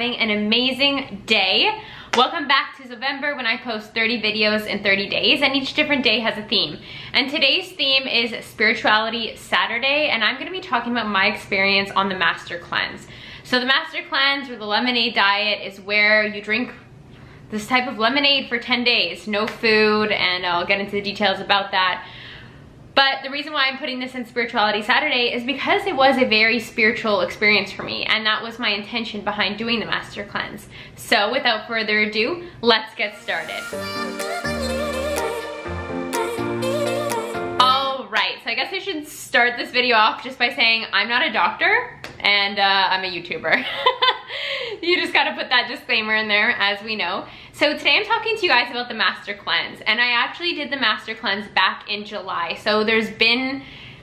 having an amazing day. Welcome back to November, when I post 30 videos in 30 days, and each different day has a theme. And today's theme is Spirituality Saturday, and I'm gonna be talking about my experience on the Master Cleanse. So the Master Cleanse, or the lemonade diet, is where you drink this type of lemonade for 10 days, no food, and I'll get into the details about that. But the reason why I'm putting this in Spirituality Saturday is because it was a very spiritual experience for me, and that was my intention behind doing the Master Cleanse. So without further ado, let's get started. All right, so I guess I should start this video off just by saying I'm not a doctor and I'm a YouTuber. You just gotta put that disclaimer in there, as we know. So today I'm talking to you guys about the Master Cleanse, and I actually did the Master Cleanse back in July. So there's been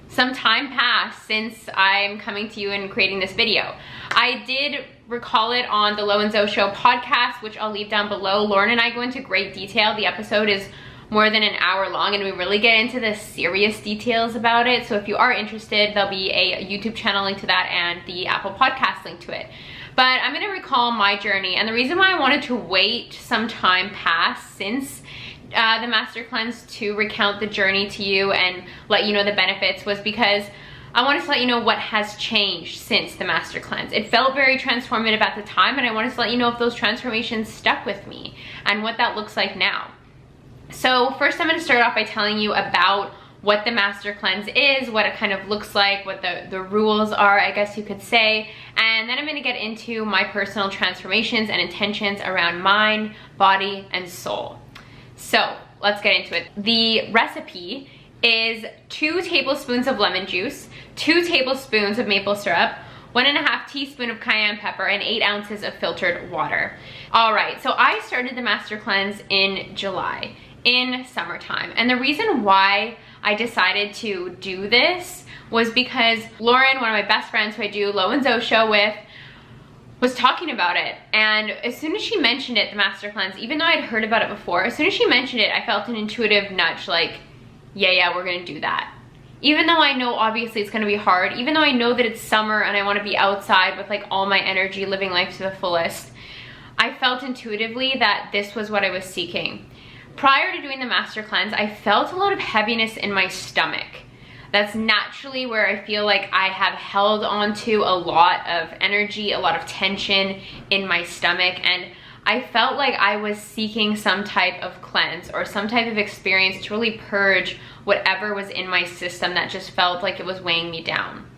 some time passed since I'm coming to you and creating this video. I did recall it on the Lo and Zo Show podcast, which I'll leave down below. Lauren and I go into great detail. The episode is more than an hour long, and we really get into the serious details about it. So if you are interested, there'll be a YouTube channel link to that and the Apple Podcast link to it. But I'm gonna recall my journey, and the reason why I wanted to wait some time past since the Master Cleanse to recount the journey to you and let you know the benefits was because I wanted to let you know what has changed since the Master Cleanse. It felt very transformative at the time, and I wanted to let you know if those transformations stuck with me and what that looks like now. So first I'm gonna start off by telling you about what the Master Cleanse is, what it kind of looks like, what the rules are, I guess you could say. And then I'm gonna get into my personal transformations and intentions around mind, body, and soul. So let's get into it. The recipe is 2 tablespoons of lemon juice, 2 tablespoons of maple syrup, 1.5 teaspoons of cayenne pepper, and 8 ounces of filtered water. All right, so I started the Master Cleanse in July, in summertime. And the reason why I decided to do this was because Lauren, one of my best friends who I do Lo and Zo Show with, was talking about it. And as soon as she mentioned it, the Master Cleanse, even though I'd heard about it before, as soon as she mentioned it, I felt an intuitive nudge, like, yeah, we're gonna do that. Even though I know obviously it's gonna be hard, even though I know that it's summer and I wanna be outside with like all my energy, living life to the fullest, I felt intuitively that this was what I was seeking. Prior to doing the Master Cleanse, I felt a lot of heaviness in my stomach. That's naturally where I feel like I have held onto a lot of energy, a lot of tension in my stomach, and I felt like I was seeking some type of cleanse or some type of experience to really purge whatever was in my system that just felt like it was weighing me down.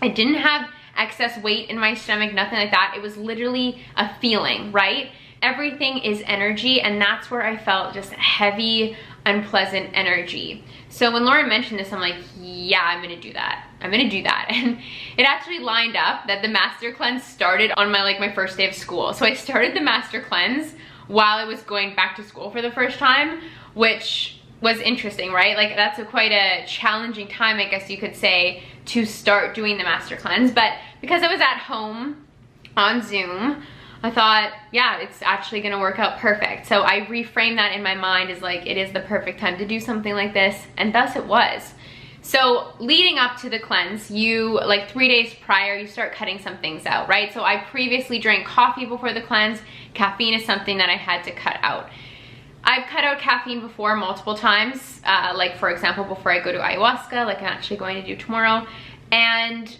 I didn't have excess weight in my stomach, nothing like that. It was literally a feeling, right? Everything is energy, and that's where I felt just heavy, unpleasant energy. So when Lauren mentioned this, I'm like, yeah, I'm gonna do that. I'm gonna do that. And it actually lined up that the Master Cleanse started on my first day of school. So I started the Master Cleanse while I was going back to school for the first time, which was interesting, right? Like that's quite a challenging time, I guess you could say, to start doing the Master Cleanse. But because I was at home on Zoom, I thought, yeah, it's actually gonna work out perfect. So I reframed that in my mind as like, it is the perfect time to do something like this, and thus it was. So leading up to the cleanse, you, like 3 days prior, you start cutting some things out, right? So I previously drank coffee before the cleanse. Caffeine is something that I had to cut out. I've cut out caffeine before multiple times, like for example, before I go to ayahuasca, like I'm actually going to do tomorrow. And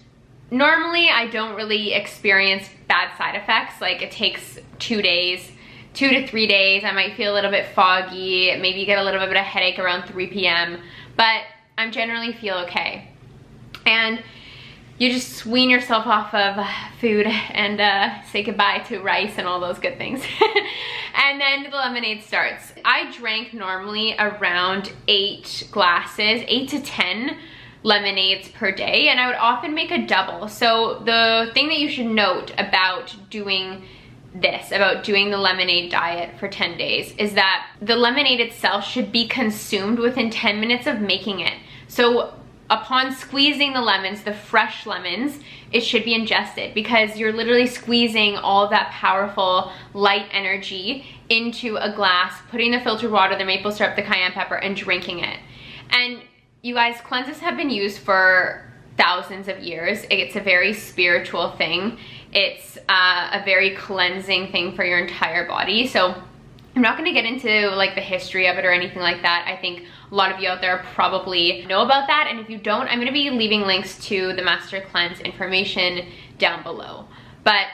normally I don't really experience bad side effects. Like it takes 2 days, 2 to 3 days. I might feel a little bit foggy, maybe get a little bit of a headache around 3 p.m. But I generally feel okay. And you just wean yourself off of food and say goodbye to rice and all those good things. And then the lemonade starts. I drank normally around 8 glasses, 8 to 10 lemonades per day, and I would often make a double. So the thing that you should note about doing this, about doing the lemonade diet for 10 days, is that the lemonade itself should be consumed within 10 minutes of making it. So upon squeezing the lemons, the fresh lemons, it should be ingested, because you're literally squeezing all of that powerful light energy into a glass, putting the filtered water, the maple syrup, the cayenne pepper, and drinking it. And you guys, cleanses have been used for thousands of years. It's a very spiritual thing. It's a very cleansing thing for your entire body. So I'm not gonna get into like the history of it or anything like that. I think a lot of you out there probably know about that, and if you don't, I'm gonna be leaving links to the Master Cleanse information down below. But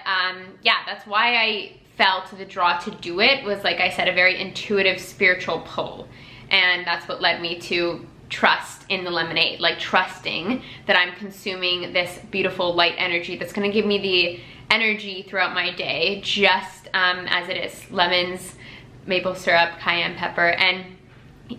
yeah, that's why I felt the draw to do it, was like I said, a very intuitive spiritual pull. And that's what led me to trust in the lemonade, like trusting that I'm consuming this beautiful light energy that's gonna give me the energy throughout my day, just as it is. Lemons, maple syrup, cayenne pepper, and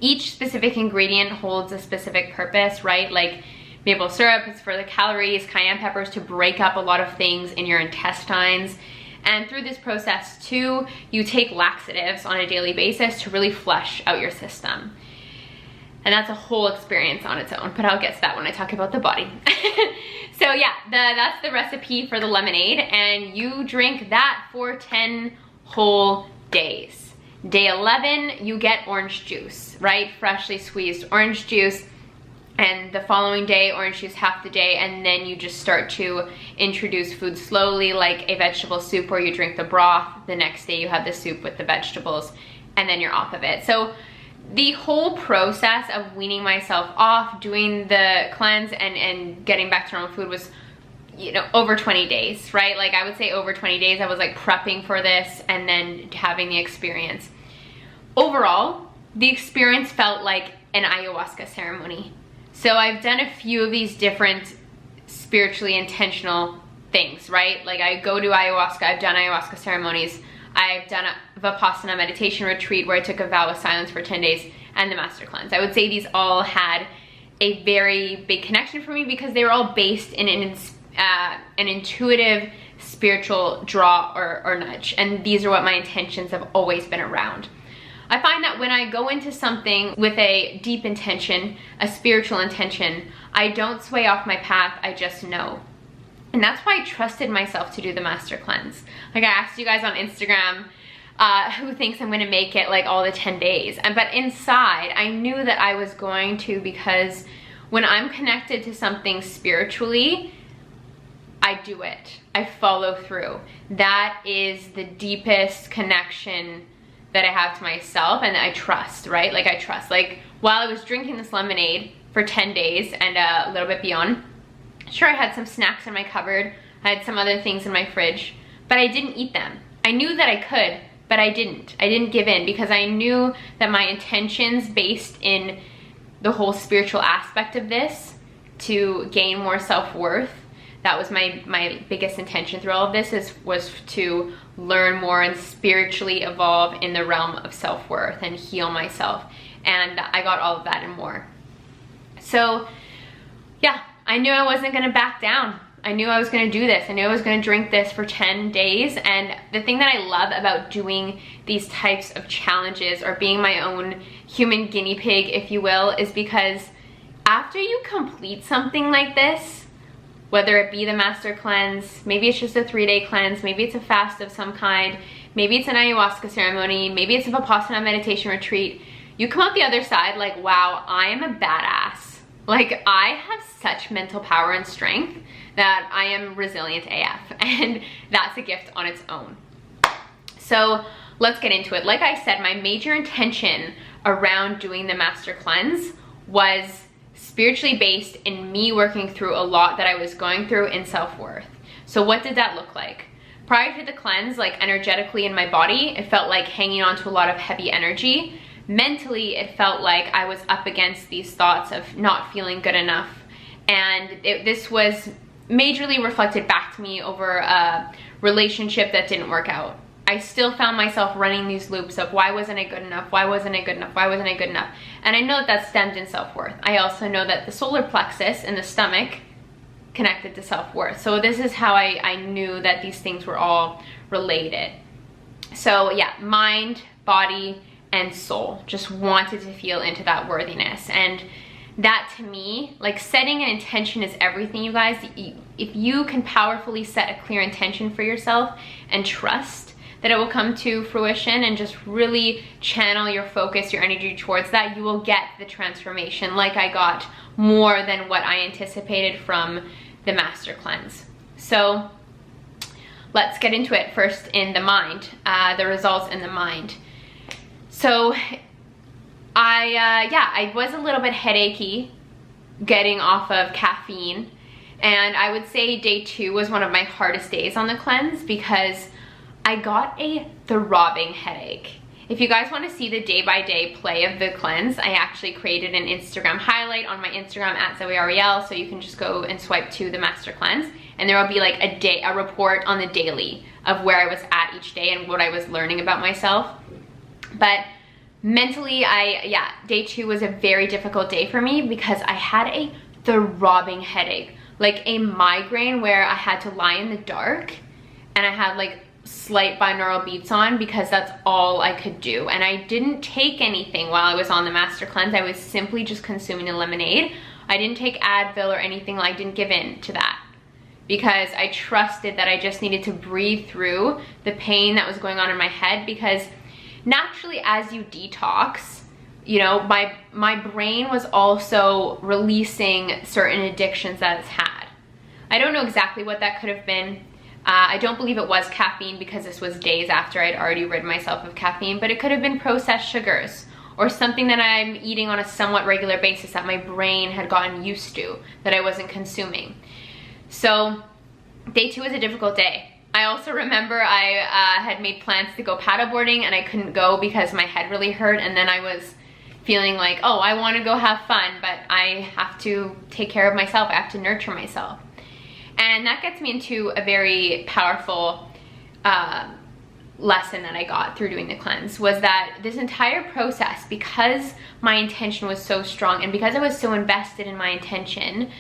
each specific ingredient holds a specific purpose, right? Like maple syrup is for the calories, cayenne pepper is to break up a lot of things in your intestines. And through this process too, you take laxatives on a daily basis to really flush out your system. And that's a whole experience on its own, but I'll get to that when I talk about the body. So yeah, that's the recipe for the lemonade, and you drink that for 10 whole days. Day 11, you get orange juice, right? Freshly squeezed orange juice. And the following day, orange juice half the day, and then you just start to introduce food slowly, like a vegetable soup where you drink the broth. The next day you have the soup with the vegetables, and then you're off of it. So the whole process of weaning myself off, doing the cleanse and getting back to normal food was, you know, over 20 days, right? Like I would say over 20 days I was like prepping for this and then having the experience. Overall, the experience felt like an ayahuasca ceremony. So I've done a few of these different spiritually intentional things, right? Like I go to ayahuasca, I've done ayahuasca ceremonies, I've done a Vipassana meditation retreat where I took a vow of silence for 10 days, and the Master Cleanse. I would say these all had a very big connection for me because they were all based in an intuitive spiritual draw or nudge. And these are what my intentions have always been around. I find that when I go into something with a deep intention, a spiritual intention, I don't sway off my path, I just know. And that's why I trusted myself to do the Master Cleanse. Like I asked you guys on Instagram, who thinks I'm gonna make it like all the 10 days? But inside, I knew that I was going to, because when I'm connected to something spiritually, I do it. I follow through. That is the deepest connection that I have to myself, and I trust, right? Like I trust. Like while I was drinking this lemonade for 10 days and a little bit beyond, sure, I had some snacks in my cupboard, I had some other things in my fridge, but I didn't eat them. I knew that I could, but I didn't. I didn't give in because I knew that my intentions based in the whole spiritual aspect of this, to gain more self-worth, that was my biggest intention through all of this, was to learn more and spiritually evolve in the realm of self-worth and heal myself. And I got all of that and more. So yeah, I knew I wasn't gonna back down. I knew I was gonna do this. I knew I was gonna drink this for 10 days. And the thing that I love about doing these types of challenges, or being my own human guinea pig, if you will, is because after you complete something like this, whether it be the Master Cleanse, maybe it's just a 3-day cleanse, maybe it's a fast of some kind, maybe it's an ayahuasca ceremony, maybe it's a Vipassana meditation retreat, you come out the other side like, wow, I am a badass. Like I have such mental power and strength that I am resilient AF, and that's a gift on its own. So let's get into it. Like I said, my major intention around doing the Master Cleanse was spiritually based in me working through a lot that I was going through in self-worth. So what did that look like? Prior to the cleanse, like energetically in my body, it felt like hanging on to a lot of heavy energy. Mentally, it felt like I was up against these thoughts of not feeling good enough. And this was majorly reflected back to me over a relationship that didn't work out. I still found myself running these loops of why wasn't I good enough? Why wasn't I good enough? Why wasn't I good enough? And I know that that's stemmed in self-worth. I also know that the solar plexus in the stomach connected to self-worth. So this is how I knew that these things were all related. So yeah, mind, body, and soul just wanted to feel into that worthiness. And that to me, like setting an intention is everything, you guys. If you can powerfully set a clear intention for yourself and trust that it will come to fruition, and just really channel your focus, your energy towards that, you will get the transformation like I got, more than what I anticipated from the master cleanse. So let's get into it. First, in the mind, the results in the mind. So I was a little bit headachy getting off of caffeine, and I would say day 2 was one of my hardest days on the cleanse because I got a throbbing headache. If you guys want to see the day-by-day play of the cleanse, I actually created an Instagram highlight on my Instagram at ZoeRel, so you can just go and swipe to the master cleanse, and there will be like a report on the daily of where I was at each day and what I was learning about myself. But mentally, day 2 was a very difficult day for me because I had a throbbing headache, like a migraine where I had to lie in the dark, and I had like slight binaural beats on because that's all I could do. And I didn't take anything while I was on the master cleanse. I was simply just consuming a lemonade. I didn't take Advil or anything. I didn't give in to that because I trusted that I just needed to breathe through the pain that was going on in my head, because naturally, as you detox, you know, my brain was also releasing certain addictions that it's had. I don't know exactly what that could have been. I don't believe it was caffeine because this was days after I'd already rid myself of caffeine, but it could have been processed sugars or something that I'm eating on a somewhat regular basis that my brain had gotten used to, that I wasn't consuming. So day 2 was a difficult day. I also remember I had made plans to go paddleboarding and I couldn't go because my head really hurt, and then I was feeling like, oh, I want to go have fun, but I have to take care of myself. I have to nurture myself. And that gets me into a very powerful lesson that I got through doing the cleanse, was that this entire process, because my intention was so strong and because I was so invested in my intention,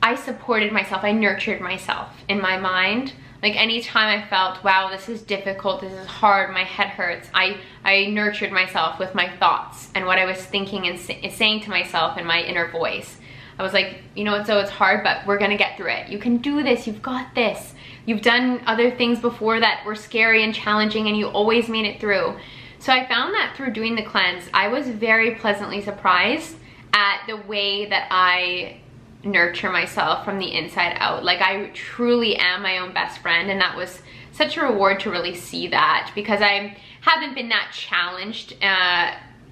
I supported myself, I nurtured myself in my mind. Like anytime I felt, wow, this is difficult, this is hard, my head hurts, I nurtured myself with my thoughts and what I was thinking and saying to myself in my inner voice. I was like, you know what, so it's hard, but we're gonna get through it. You can do this, you've got this. You've done other things before that were scary and challenging and you always made it through. So I found that through doing the cleanse, I was very pleasantly surprised at the way that I nurture myself from the inside out. Like I truly am my own best friend, and that was such a reward to really see that, because I haven't been that challenged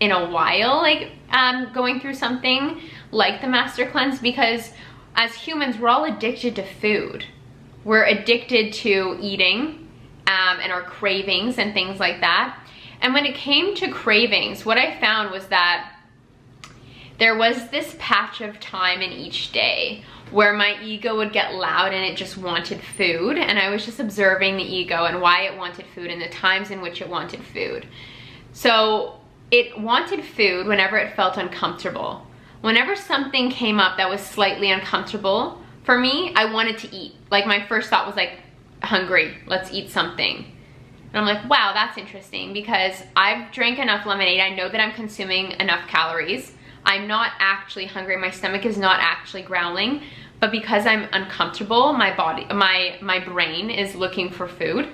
in a while, like going through something like the master cleanse, because as humans, we're all addicted to food. We're addicted to eating and our cravings and things like that. And when it came to cravings, what I found was that there was this patch of time in each day where my ego would get loud and it just wanted food, and I was just observing the ego and why it wanted food and the times in which it wanted food. So it wanted food whenever it felt uncomfortable. Whenever something came up that was slightly uncomfortable for me, I wanted to eat. Like my first thought was like, hungry, let's eat something. And I'm like, wow, that's interesting, because I've drank enough lemonade. I know that I'm consuming enough calories. I'm not actually hungry. My stomach is not actually growling, but because I'm uncomfortable, my body, my brain is looking for food.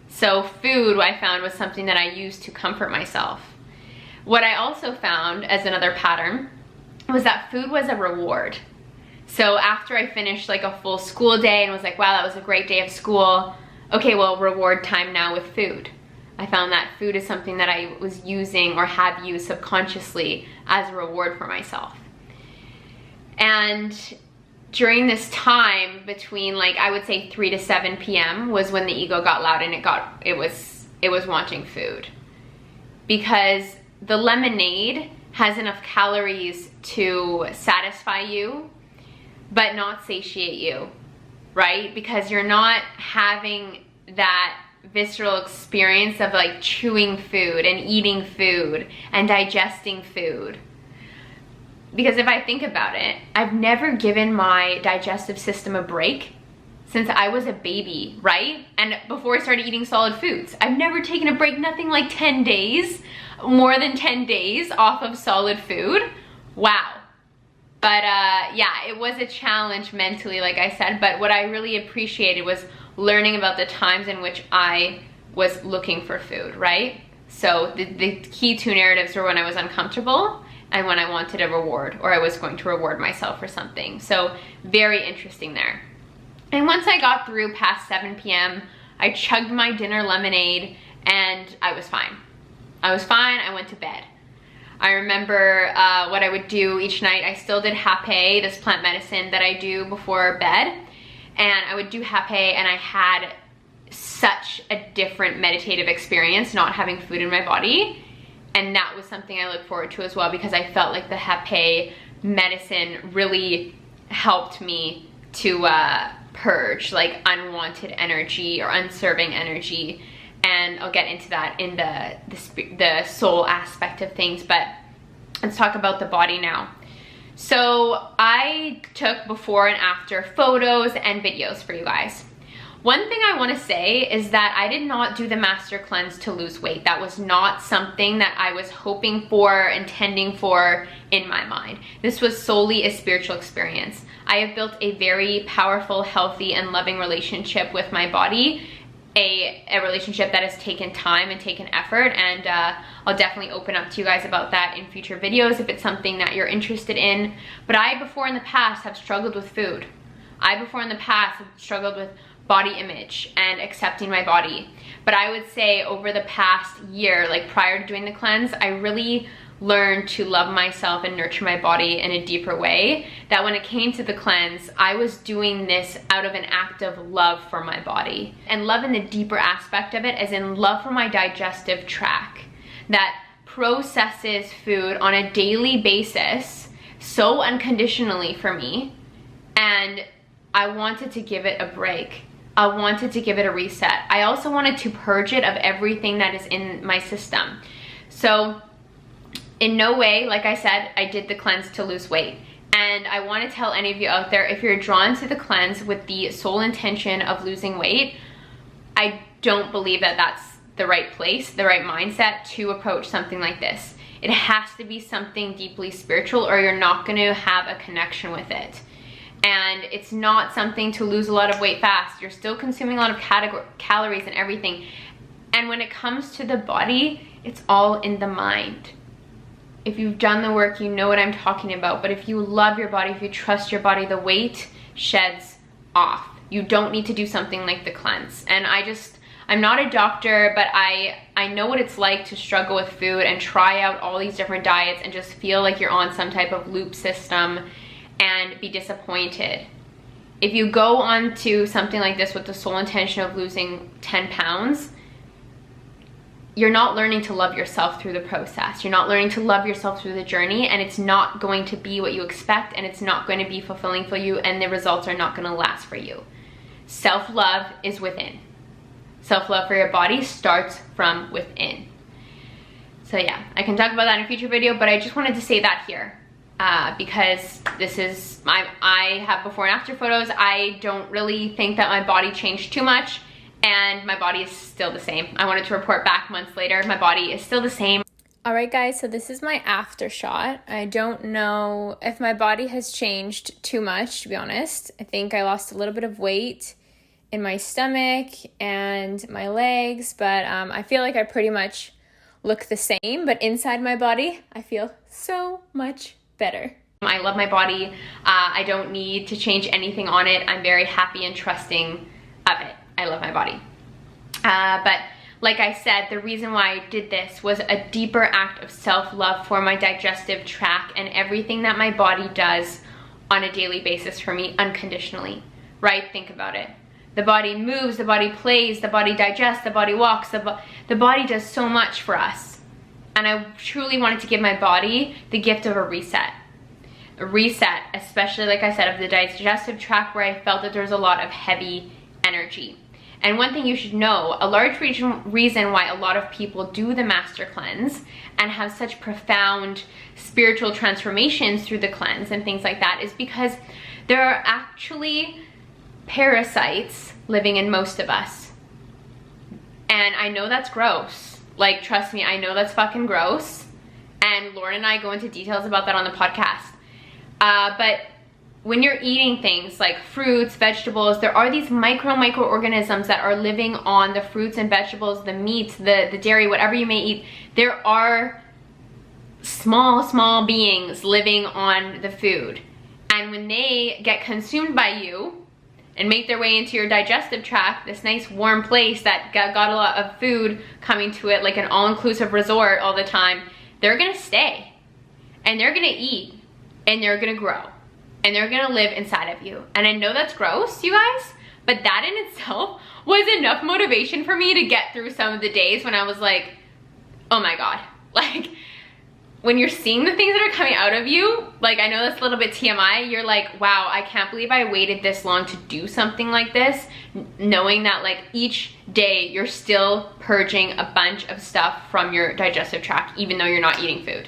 So food, I found, was something that I used to comfort myself. What I also found as another pattern was that food was a reward. So after I finished like a full school day and was like, wow, that was a great day of school. Okay, well, reward time now with food. I found that food is something that I was using or have used subconsciously as a reward for myself. And during this time between, like, I would say 3 to 7 p.m. was when the ego got loud and it was wanting food. Because the lemonade has enough calories to satisfy you, but not satiate you, right? Because you're not having that visceral experience of like chewing food and eating food and digesting food. Because if I think about it, I've never given my digestive system a break since I was a baby, right? And before I started eating solid foods, I've never taken a break, nothing like 10 days, more than 10 days off of solid food. Wow. But yeah, it was a challenge mentally, like I said, but what I really appreciated was learning about the times in which I was looking for food, right? So the key two narratives were when I was uncomfortable and when I wanted a reward, or I was going to reward myself for something. So very interesting there. And once I got through past 7 p.m., I chugged my dinner lemonade and I was fine. I was fine, I went to bed. I remember what I would do each night. I still did hape, this plant medicine that I do before bed. And I would do hape, and I had such a different meditative experience not having food in my body. And that was something I look forward to as well, because I felt like the hape medicine really helped me to purge like unwanted energy or unserving energy. And I'll get into that in the soul aspect of things, but let's talk about the body now. So I took before and after photos and videos for you guys. One thing I want to say is that I did not do the master cleanse to lose weight. That was not something that I was hoping for, intending for in my mind. This was solely a spiritual experience. I have built a very powerful, healthy, and loving relationship with my body. A relationship that has taken time and taken effort, and I'll definitely open up to you guys about that in future videos if it's something that you're interested in. But I, before in the past, have struggled with food. I, before in the past, have struggled with body image and accepting my body. But I would say over the past year, like prior to doing the cleanse, I really learned to love myself and nurture my body in a deeper way, that when it came to the cleanse, I was doing this out of an act of love for my body. And love in the deeper aspect of it, as in love for my digestive tract that processes food on a daily basis so unconditionally for me. And I wanted to give it a break. I wanted to give it a reset. I also wanted to purge it of everything that is in my system. So in no way, like I said, I did the cleanse to lose weight. And I want to tell any of you out there, if you're drawn to the cleanse with the sole intention of losing weight, I don't believe that that's the right place, the right mindset to approach something like this. It has to be something deeply spiritual, or you're not going to have a connection with it. And it's not something to lose a lot of weight fast. You're still consuming a lot of calories and everything. And when it comes to the body, it's all in the mind. If you've done the work, you know what I'm talking about. But if you love your body, if you trust your body, the weight sheds off. You don't need to do something like the cleanse. And I'm not a doctor, but I know what it's like to struggle with food and try out all these different diets and just feel like you're on some type of loop system and be disappointed. If you go on to something like this with the sole intention of losing 10 pounds, you're not learning to love yourself through the process. You're not learning to love yourself through the journey, and it's not going to be what you expect, and it's not going to be fulfilling for you, and the results are not going to last for you. Self-love is within. Self-love for your body starts from within. So yeah, I can talk about that in a future video, but I just wanted to say that here. Because this is, I have before and after photos. I don't really think that my body changed too much, and my body is still the same. I wanted to report back months later, my body is still the same. Alright guys, so this is my after shot. I don't know if my body has changed too much, to be honest. I think I lost a little bit of weight in my stomach and my legs, but I feel like I pretty much look the same, but inside my body, I feel so much better. I love my body. I don't need to change anything on it. I'm very happy and trusting of it. I love my body. But like I said, the reason why I did this was a deeper act of self-love for my digestive tract and everything that my body does on a daily basis for me unconditionally, right? Think about it. The body moves, the body plays, the body digests, the body walks, the body does so much for us. And I truly wanted to give my body the gift of a reset. A reset, especially like I said, of the digestive tract, where I felt that there was a lot of heavy energy. And one thing you should know, a large reason why a lot of people do the master cleanse and have such profound spiritual transformations through the cleanse and things like that is because there are actually parasites living in most of us. And I know that's gross. Like, trust me, I know that's fucking gross. And Lauren and I go into details about that on the podcast. But when you're eating things like fruits, vegetables, there are these microorganisms that are living on the fruits and vegetables, the meats, the dairy, whatever you may eat. There are small beings living on the food. And when they get consumed by you and make their way into your digestive tract, this nice warm place that got a lot of food coming to it, like an all-inclusive resort all the time, they're gonna stay. And they're gonna eat. And they're gonna grow. And they're gonna live inside of you. And I know that's gross, you guys, but that in itself was enough motivation for me to get through some of the days when I was like, oh my God. Like, when you're seeing the things that are coming out of you, like, I know that's a little bit TMI, you're like, wow, I can't believe I waited this long to do something like this, knowing that like each day you're still purging a bunch of stuff from your digestive tract, even though you're not eating food.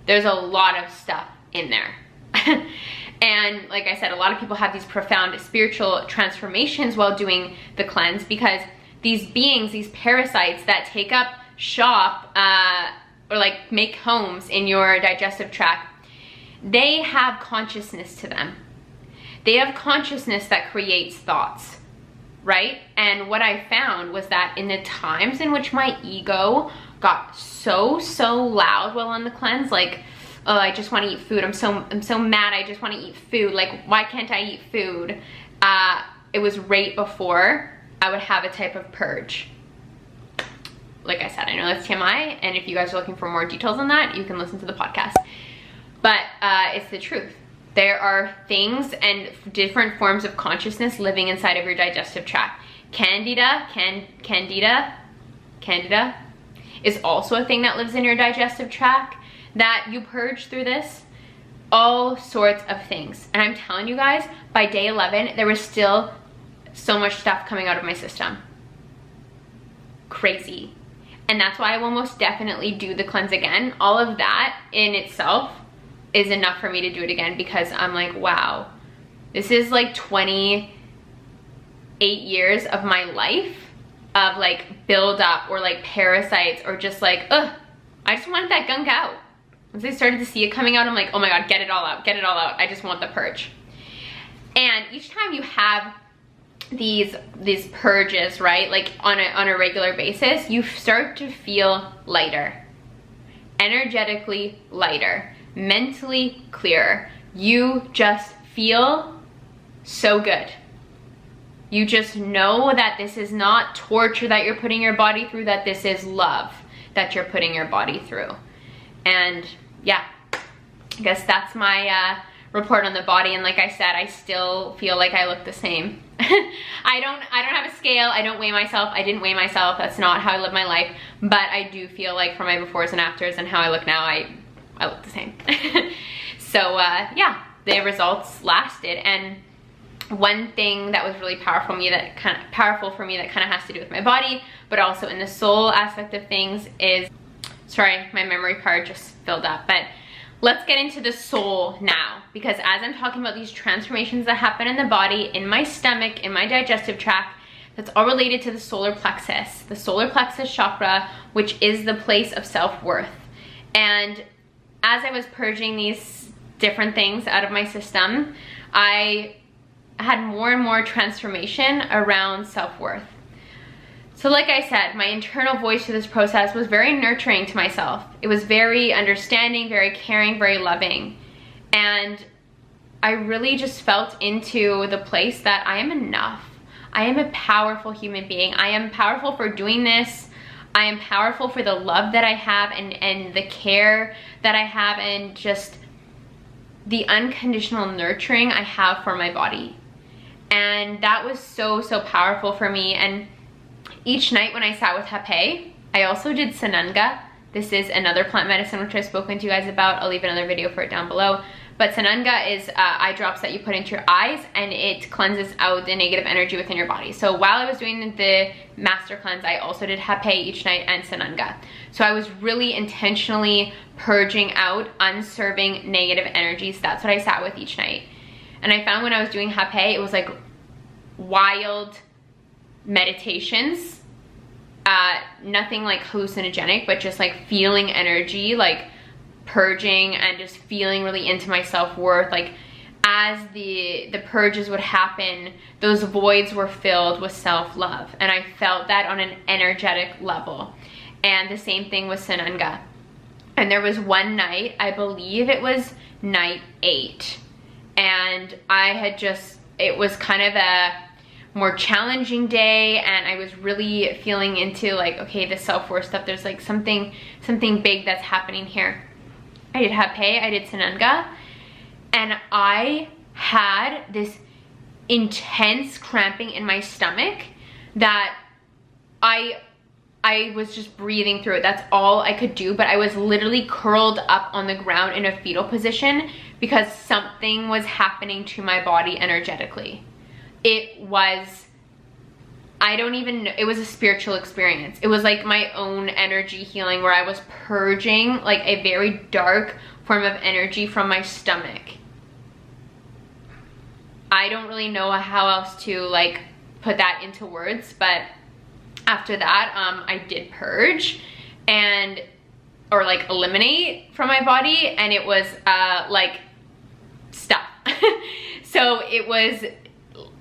There's a lot of stuff in there. And like I said, a lot of people have these profound spiritual transformations while doing the cleanse, because these beings, these parasites that take up shop or like make homes in your digestive tract, they have consciousness to them. They have consciousness that creates thoughts, right? And what I found was that in the times in which my ego got so loud while on the cleanse, like, oh, I just want to eat food. I'm so mad. I just want to eat food. Like, why can't I eat food? It was right before I would have a type of purge. Like I said, I know that's TMI, and if you guys are looking for more details on that, you can listen to the podcast. But it's the truth. There are things and different forms of consciousness living inside of your digestive tract. Candida is also a thing that lives in your digestive tract that you purge through this. All sorts of things. And I'm telling you guys, by day 11, there was still so much stuff coming out of my system. Crazy. And that's why I will most definitely do the cleanse again. All of that in itself is enough for me to do it again, because I'm like, wow, this is like 28 years of my life of like build up or like parasites, or just like, ugh, I just wanted that gunk out. Once I started to see it coming out, I'm like, oh my God, get it all out, get it all out. I just want the purge. And each time you have these purges, right, like on a regular basis, you start to feel lighter, energetically lighter, mentally clearer. You just feel so good. You just know that this is not torture that you're putting your body through, that this is love that you're putting your body through. And yeah, I guess that's my report on the body. And like I said, I still feel like I look the same. I don't have a scale. I don't weigh myself. I didn't weigh myself. That's not how I live my life. But I do feel like for my befores and afters and how I look now, I look the same. So yeah, the results lasted. And one thing that was really powerful for me that kind of has to do with my body, but also in the soul aspect of things is, sorry, my memory card just filled up, but let's get into the soul now, because as I'm talking about these transformations that happen in the body, in my stomach, in my digestive tract, that's all related to the solar plexus chakra, which is the place of self-worth. And as I was purging these different things out of my system, I had more and more transformation around self-worth. So like I said, my internal voice through this process was very nurturing to myself. It was very understanding, very caring, very loving. And I really just felt into the place that I am enough. I am a powerful human being. I am powerful for doing this. I am powerful for the love that I have and the care that I have, and just the unconditional nurturing I have for my body. And that was so powerful for me. And each night when I sat with Hape, I also did Sananga. This is another plant medicine which I've spoken to you guys about. I'll leave another video for it down below. But Sananga is eye drops that you put into your eyes, and it cleanses out the negative energy within your body. So while I was doing the master cleanse, I also did Hape each night and Sananga. So I was really intentionally purging out unserving negative energies. That's what I sat with each night. And I found when I was doing Hape, it was like wild meditations, nothing like hallucinogenic, but just like feeling energy, like purging and just feeling really into my self-worth. Like as the purges would happen, those voids were filled with self-love, and I felt that on an energetic level. And the same thing with Sananga. And there was one night, I believe it was night 8, and I had just, it was kind of a more challenging day, and I was really feeling into like, okay, the self-worth stuff, there's like something big that's happening here. I did Hape, I did Sananga, and I had this intense cramping in my stomach that I was just breathing through it. That's all I could do, but I was literally curled up on the ground in a fetal position because something was happening to my body energetically. It was, I don't even know, it was a spiritual experience. It was like my own energy healing where I was purging like a very dark form of energy from my stomach. I don't really know how else to like put that into words, but after that, I did purge or like eliminate from my body, and it was like stuff. So it was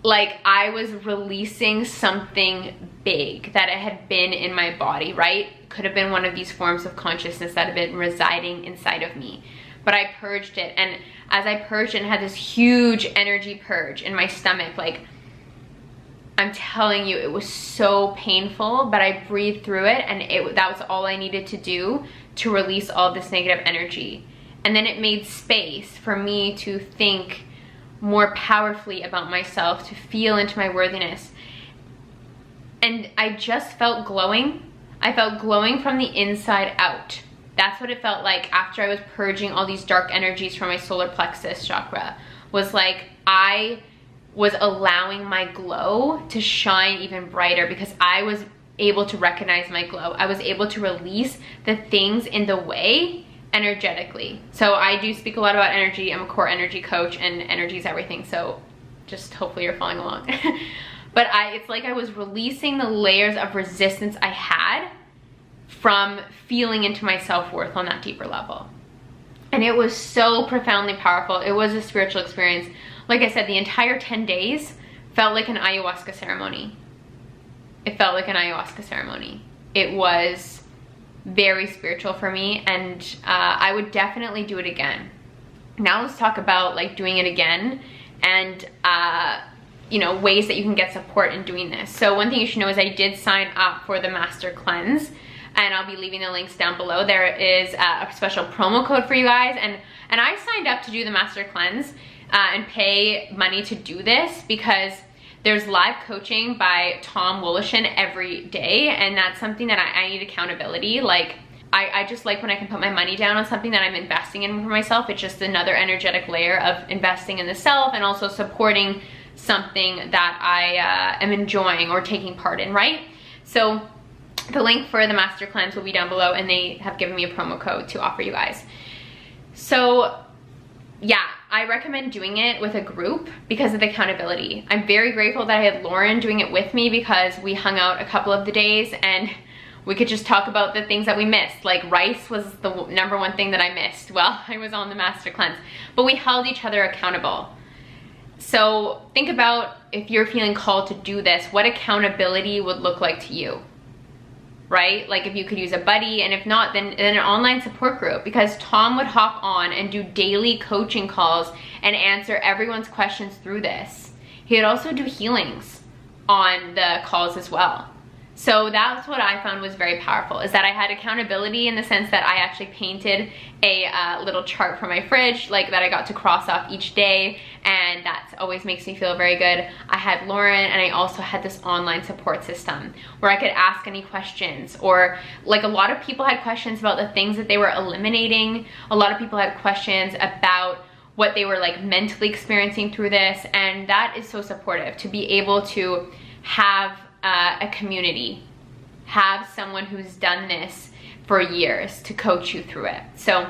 like I was releasing something big that it had been in my body, right? Could have been one of these forms of consciousness that had been residing inside of me. But I purged it, and as I purged it and had this huge energy purge in my stomach, like I'm telling you, it was so painful, but I breathed through it, and that was all I needed to do to release all this negative energy. And then it made space for me to think more powerfully about myself, to feel into my worthiness. And I just felt glowing. I felt glowing from the inside out. That's what it felt like after I was purging all these dark energies from my solar plexus chakra. Was like I was allowing my glow to shine even brighter because I was able to recognize my glow. I was able to release the things in the way energetically. So I do speak a lot about energy. I'm a core energy coach, and energy is everything. So just hopefully you're following along. But it's like I was releasing the layers of resistance I had from feeling into my self-worth on that deeper level. And it was so profoundly powerful. It was a spiritual experience. Like I said, the entire 10 days felt like an ayahuasca ceremony. It felt like an ayahuasca ceremony. It was very spiritual for me, and I would definitely do it again. Now let's talk about like doing it again and you know, ways that you can get support in doing this. So one thing you should know is I did sign up for the Master Cleanse, and I'll be leaving the links down below. There is a special promo code for you guys, and I signed up to do the Master Cleanse and pay money to do this because there's live coaching by Tom Woloshin every day, and that's something that I need accountability. Like I just like when I can put my money down on something that I'm investing in for myself. It's just another energetic layer of investing in the self and also supporting something that I am enjoying or taking part in, right? So the link for the Master Cleanse will be down below, and they have given me a promo code to offer you guys. So yeah, I recommend doing it with a group because of the accountability. I'm very grateful that I had Lauren doing it with me because we hung out a couple of the days and we could just talk about the things that we missed. Like rice was the #1 thing that I missed while I was on the Master Cleanse, but we held each other accountable. So think about, if you're feeling called to do this, what accountability would look like to you, right? Like if you could use a buddy, and if not, then an online support group, because Tom would hop on and do daily coaching calls and answer everyone's questions through this. He would also do healings on the calls as well. So that's what I found was very powerful, is that I had accountability in the sense that I actually painted a little chart for my fridge, like that I got to cross off each day, and that always makes me feel very good. I had Lauren, and I also had this online support system where I could ask any questions, or like a lot of people had questions about the things that they were eliminating. A lot of people had questions about what they were like mentally experiencing through this, and that is so supportive to be able to have a community, have someone who's done this for years to coach you through it. So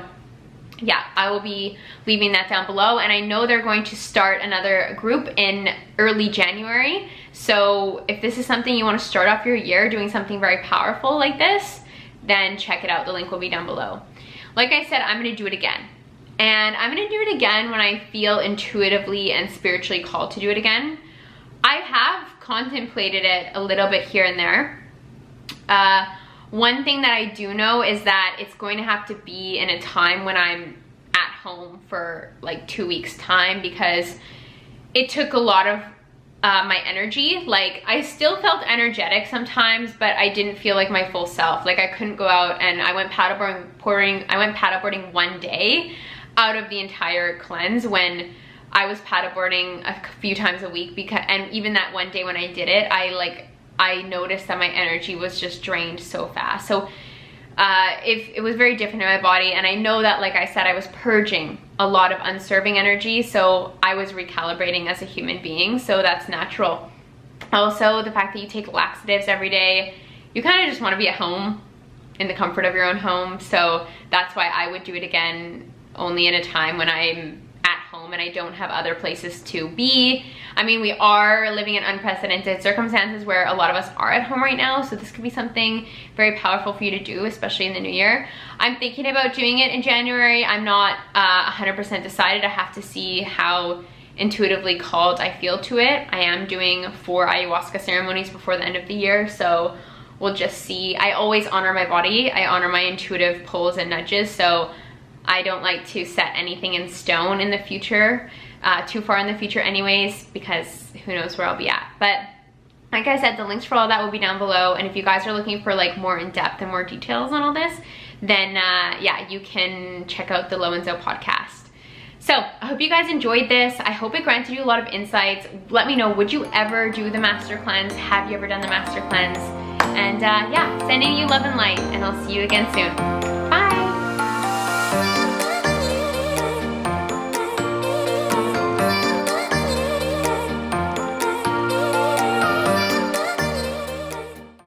yeah, I will be leaving that down below, and I know they're going to start another group in early January. So if this is something you want to start off your year doing something very powerful like this, then check it out. The link will be down below. Like I said, I'm going to do it again. And I'm gonna do it again when I feel intuitively and spiritually called to do it again. I have contemplated it a little bit here and there. One thing that I do know is that it's going to have to be in a time when I'm at home for like 2 weeks time, because it took a lot of my energy. Like, I still felt energetic sometimes, but I didn't feel like my full self. Like, I couldn't go out, and I went paddleboarding one day out of the entire cleanse, when I was paddleboarding a few times a week, and even that one day when I did it, I noticed that my energy was just drained so fast. So it was very different in my body, and I know that, like I said, I was purging a lot of unserving energy, so I was recalibrating as a human being, so that's natural. Also, the fact that you take laxatives every day, you kind of just want to be at home in the comfort of your own home, so that's why I would do it again only in a time when I'm at home and I don't have other places to be. I mean, we are living in unprecedented circumstances where a lot of us are at home right now, so this could be something very powerful for you to do, especially in the new year. I'm thinking about doing it in January. I'm not 100% decided. I have to see how intuitively called I feel to it. I am doing 4 ayahuasca ceremonies before the end of the year, so we'll just see. I always honor my body. I honor my intuitive pulls and nudges, so I don't like to set anything in stone in the future, too far in the future anyways, because who knows where I'll be at. But like I said, the links for all that will be down below, and if you guys are looking for like more in-depth and more details on all this, then yeah, you can check out the Low and Zo podcast. So I hope you guys enjoyed this. I hope it granted you a lot of insights. Let me know, would you ever do the master cleanse? Have you ever done the master cleanse? And yeah, sending you love and light, and I'll see you again soon.